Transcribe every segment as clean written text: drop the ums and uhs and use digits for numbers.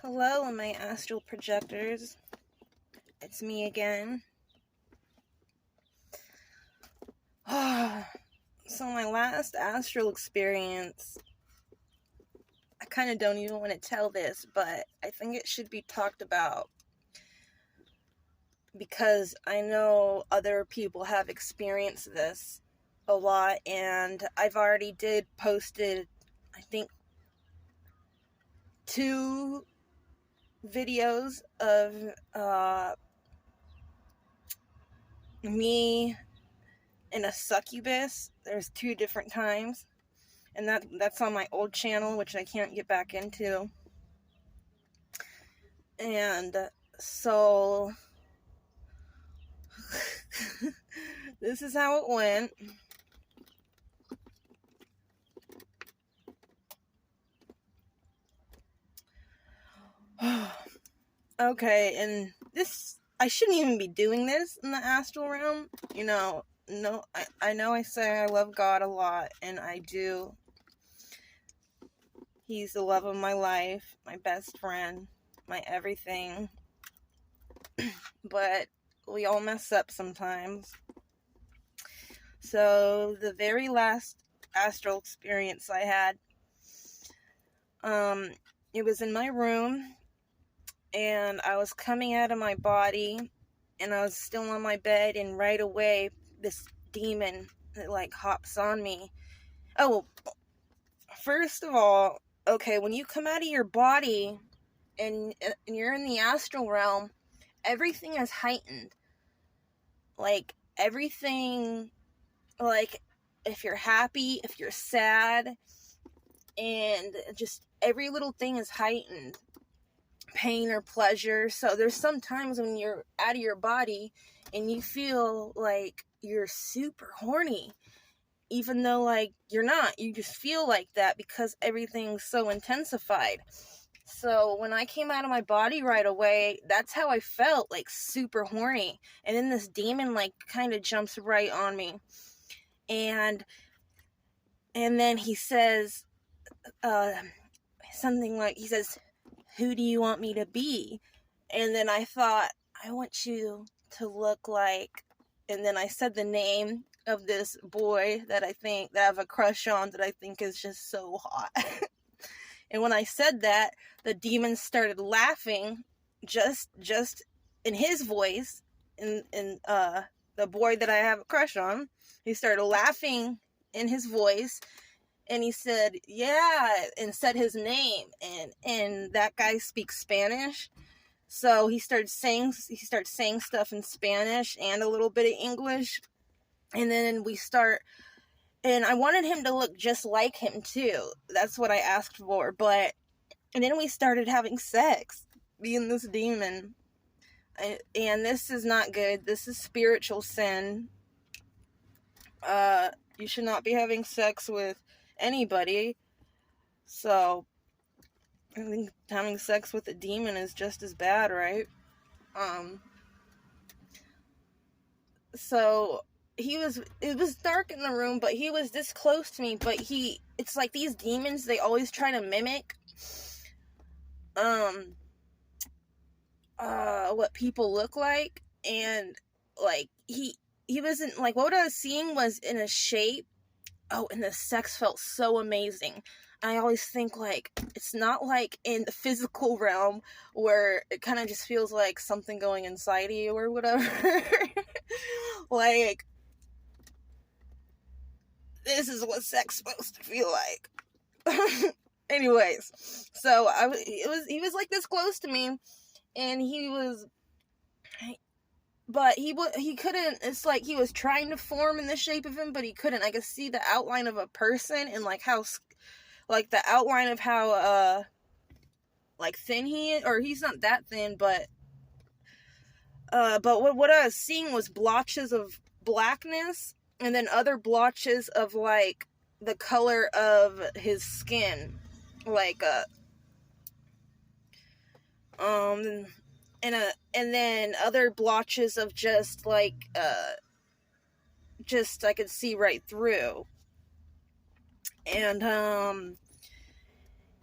Hello, my astral projectors. It's me again. So my last astral experience, I kind of don't even want to tell this, but I think it should be talked about because I know other people have experienced this a lot, and I've already posted, I think, 2 videos of me in a succubus. There's 2 different times, and that's on my old channel, which I can't get back into. And so this is how it went. Okay, and this, I shouldn't even be doing this in the astral realm. I know I say I love God a lot, and I do. He's the love of my life, my best friend, my everything. But we all mess up sometimes. So the very last astral experience I had, it was in my room, and I was coming out of my body, and I was still on my bed, and right away this demon hops on me. Oh, first of all, okay, when you come out of your body and you're in the astral realm, everything is heightened. Everything, if you're happy, if you're sad, and just every little thing is heightened, pain or pleasure. So there's some times when you're out of your body and you feel like you're super horny, even though you're not. You just feel like that because everything's so intensified. So when I came out of my body right away, that's how I felt, super horny. And then this demon kind of jumps right on me, and then he says something like, he says, "Who do you want me to be?" And then I thought, "I want you to look like," and then I said the name of this boy that I have a crush on, that I think is just so hot. And when I said that, the demon started laughing, just in his voice, in the boy that I have a crush on. He started laughing in his voice, and he said, "Yeah," and said his name, and that guy speaks Spanish. So he started saying stuff in Spanish and a little bit of English. And then and I wanted him to look just like him too. That's what I asked for. And then we started having sex, me and this demon. And this is not good. This is spiritual sin. You should not be having sex with anybody. So I think having sex with a demon is just as bad, right? So it was dark in the room, but he was this close to me. But it's like these demons, they always try to mimic what people look like. And he wasn't what I was seeing was in a shape. Oh, and the sex felt so amazing. I always think it's not like in the physical realm where it kind of just feels like something going inside of you or whatever. This is what sex is supposed to feel like. Anyways, so he was this close to me, and but he couldn't. It's like he was trying to form in the shape of him, but he couldn't. I could see the outline of a person, and how the outline of how thin he is, or he's not that thin, but what I was seeing was blotches of blackness, and then other blotches of the color of his skin, and then other blotches of just I could see right through. And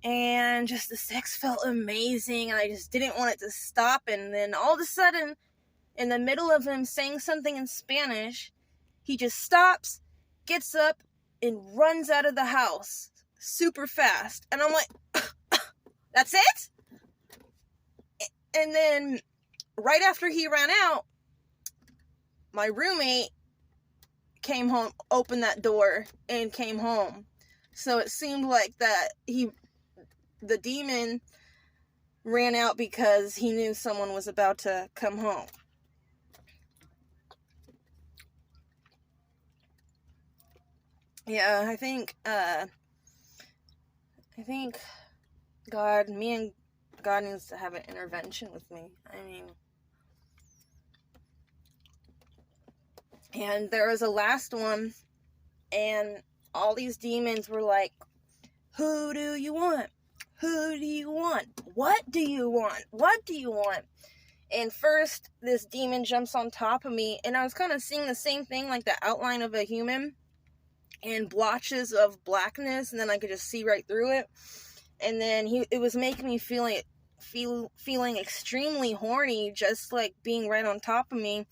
and just the sex felt amazing, and I just didn't want it to stop. And then all of a sudden, in the middle of him saying something in Spanish, he just stops, gets up, and runs out of the house super fast. And I'm like, that's it? And then right after he ran out, my roommate came home, opened that door, and came home. So it seemed like that the demon ran out because he knew someone was about to come home. Yeah, I think God needs to have an intervention with me. I mean, and there was a last one, and all these demons were like, who do you want? Who do you want? What do you want? What do you want? And first, this demon jumps on top of me, and I was kind of seeing the same thing, like the outline of a human, and blotches of blackness, and then I could just see right through it. And then it was making me feeling extremely horny, just like being right on top of me.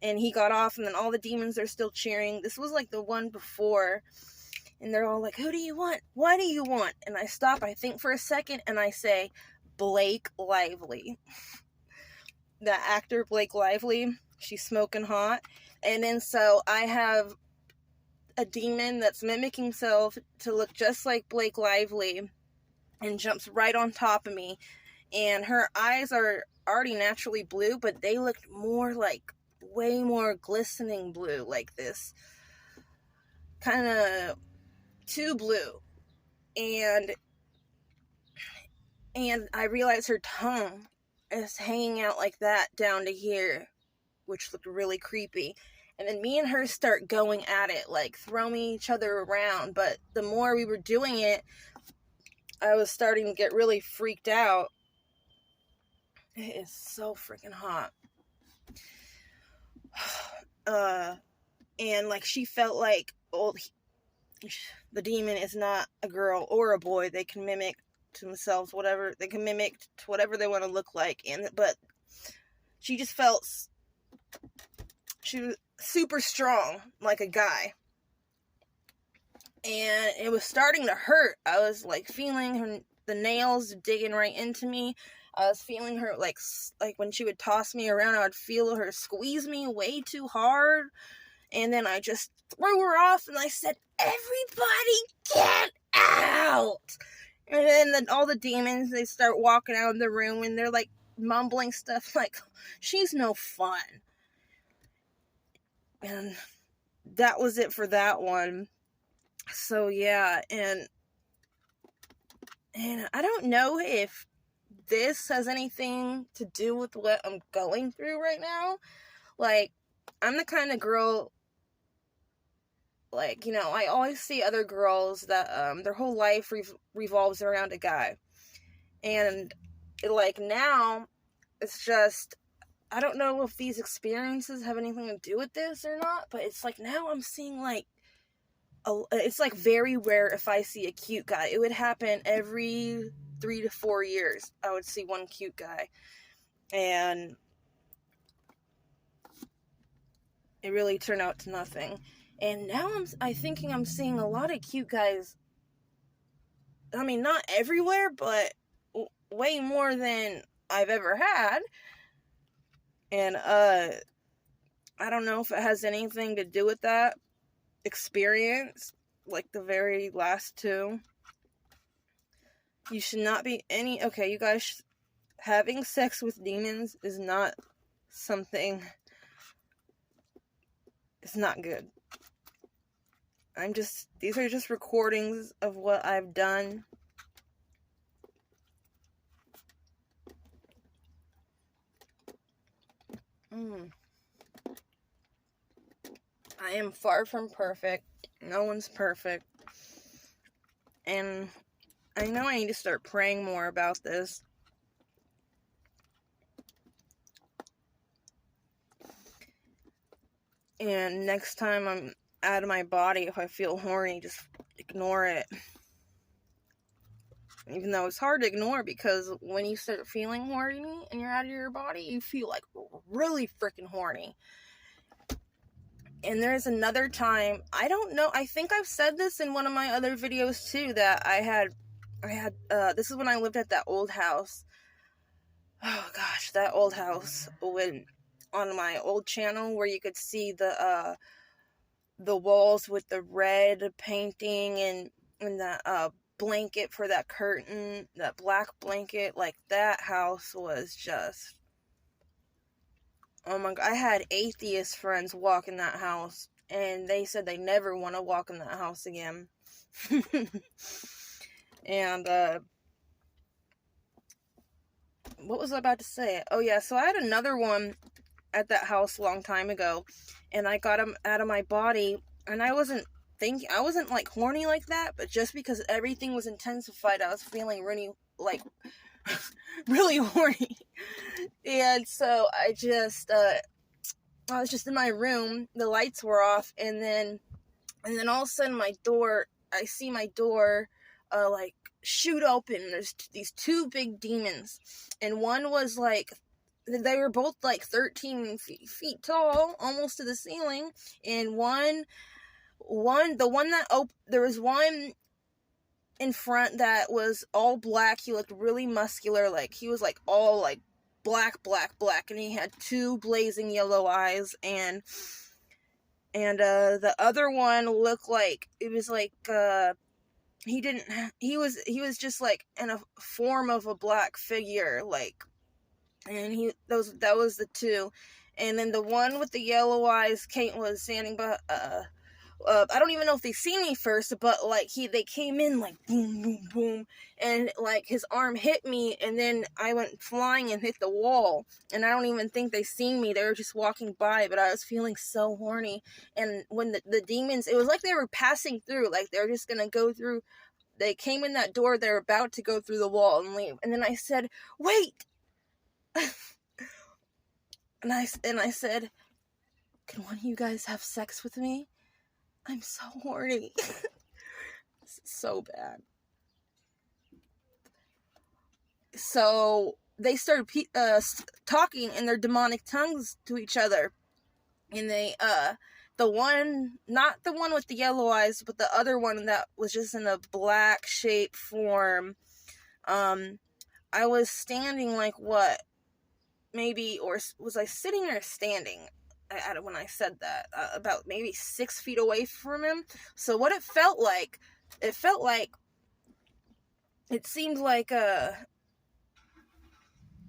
And he got off, and then all the demons are still cheering. This was like the one before, and they're all like, who do you want? What do you want? And I stop, I think for a second, and I say, Blake Lively. The actor Blake Lively. She's smoking hot. And then so I have a demon that's mimicking himself to look just like Blake Lively, and jumps right on top of me. And her eyes are already naturally blue, but they looked more like, way more glistening blue, like this kind of too blue. And I realized her tongue is hanging out like that down to here, which looked really creepy. And then me and her start going at it, like throwing each other around. But the more we were doing it, I was starting to get really freaked out. It is so freaking hot. And like she felt like, the demon is not a girl or a boy. They can mimic to themselves whatever they can mimic to whatever they want to look like. But she just felt she was super strong, like a guy. And it was starting to hurt. I was like feeling the nails digging right into me. I was feeling her like when she would toss me around, I would feel her squeeze me way too hard. And then I just threw her off, and I said, everybody get out! And then all the demons, they start walking out of the room, and they're like mumbling stuff like, she's no fun. And that was it for that one. So yeah, and I don't know if this has anything to do with what I'm going through right now. Like, I'm the kind of girl, like, I always see other girls that their whole life revolves around a guy. And like now, it's just, I don't know if these experiences have anything to do with this or not, but it's like now I'm seeing like, it's like very rare if I see a cute guy. It would happen every 3 to 4 years. I would see one cute guy. And it really turned out to nothing. And now I'm thinking I'm seeing a lot of cute guys. I mean, not everywhere, but way more than I've ever had. And I don't know if it has anything to do with that experience, like the very last two. You should not be okay, you guys, having sex with demons is not something, it's not good. These are just recordings of what I've done. I am far from perfect. No one's perfect. And I know I need to start praying more about this. And next time I'm out of my body, if I feel horny, just ignore it. even though it's hard to ignore, because when you start feeling horny and you're out of your body, you feel like really freaking horny. And there's another time, I don't know, I think I've said this in one of my other videos too, that I had, this is when I lived at that old house. Oh gosh, that old house, when, on my old channel, where you could see the walls with the red painting, and the, blanket for that curtain, that black blanket. Like, that house was just, oh my god, I had atheist friends walk in that house, and they said they never want to walk in that house again. And, what was I about to say? Oh yeah, so I had another one at that house a long time ago, and I got him out of my body, and I wasn't like horny like that, but just because everything was intensified, I was feeling really, like, really horny. And so I was just in my room, the lights were off, and then all of a sudden I see my door, like, shoot open. There's these two big demons, and one was like, they were both like 13 feet tall, almost to the ceiling, and there was one in front that was all black. He looked really muscular, like he was like all like black, and he had two blazing yellow eyes, and the other one looked like, it was like, he was just like in a form of a black figure, like, and that was the two. And then the one with the yellow eyes was standing by, I don't even know if they seen me first, but like they came in like boom, boom, boom, and like his arm hit me, and then I went flying and hit the wall. And I don't even think they seen me; they were just walking by. But I was feeling so horny, and when the demons, it was like they were passing through, like they were just gonna go through. They came in that door; they're about to go through the wall and leave. And then I said, "Wait," and I said, "Can one of you guys have sex with me? I'm so horny." This is so bad. So they started talking in their demonic tongues to each other. And they, not the one with the yellow eyes, but the other one that was just in a black shape form. I was standing like what? Maybe, or was I sitting or standing? When I said that, about maybe 6 feet away from him. So what it felt like, it seemed like,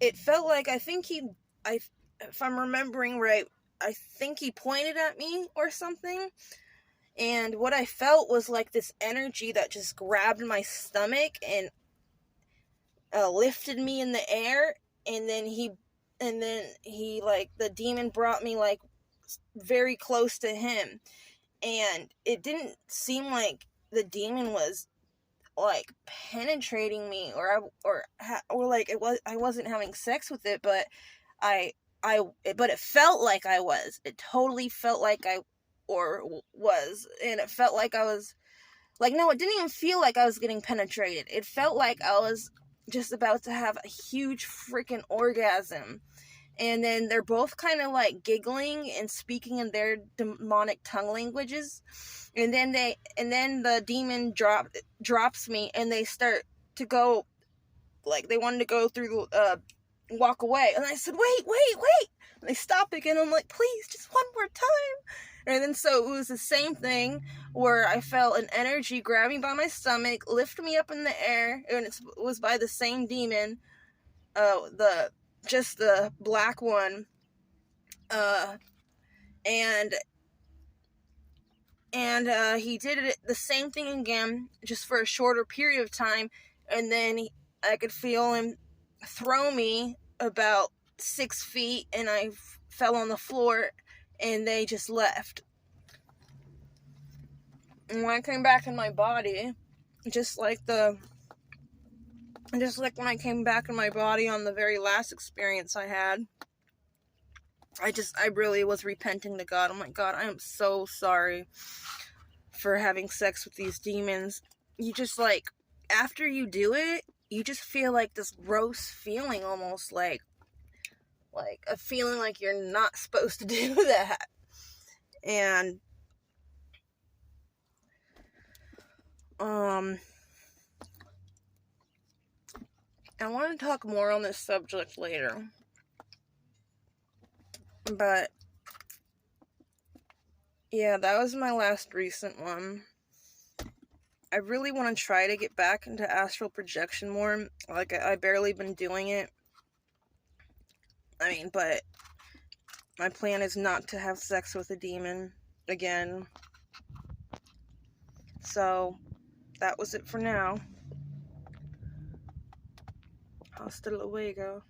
it felt like, if I'm remembering right, I think he pointed at me or something, and what I felt was like this energy that just grabbed my stomach and lifted me in the air, and then he like, the demon brought me like very close to him, and it didn't seem like the demon was like penetrating me, or like I wasn't having sex with it, but but it felt like I was. It totally felt like I was, and it felt like I was like, no, it didn't even feel like I was getting penetrated. It felt like I was just about to have a huge freaking orgasm. And then they're both kind of like giggling and speaking in their demonic tongue languages. And then the demon drops me, and they start to go, like they wanted to go through, walk away. And I said, wait. And they stopped again. I'm like, please, just one more time. And then so it was the same thing where I felt an energy grab me by my stomach, lift me up in the air, and it was by the same demon, just the black one, and he did it the same thing again, just for a shorter period of time, and then I could feel him throw me about 6 feet, and I fell on the floor, and they just left. And when I came back in my body, just like when I came back in my body on the very last experience I had, I really was repenting to God. I'm like, God, I am so sorry for having sex with these demons. You just like, after you do it, you just feel like this gross feeling, almost like a feeling like you're not supposed to do that. And I want to talk more on this subject later, but yeah, that was my last recent one. I really want to try to get back into astral projection more. Like, I barely been doing it. I mean, but my plan is not to have sex with a demon again. So, that was it for now. Hasta luego.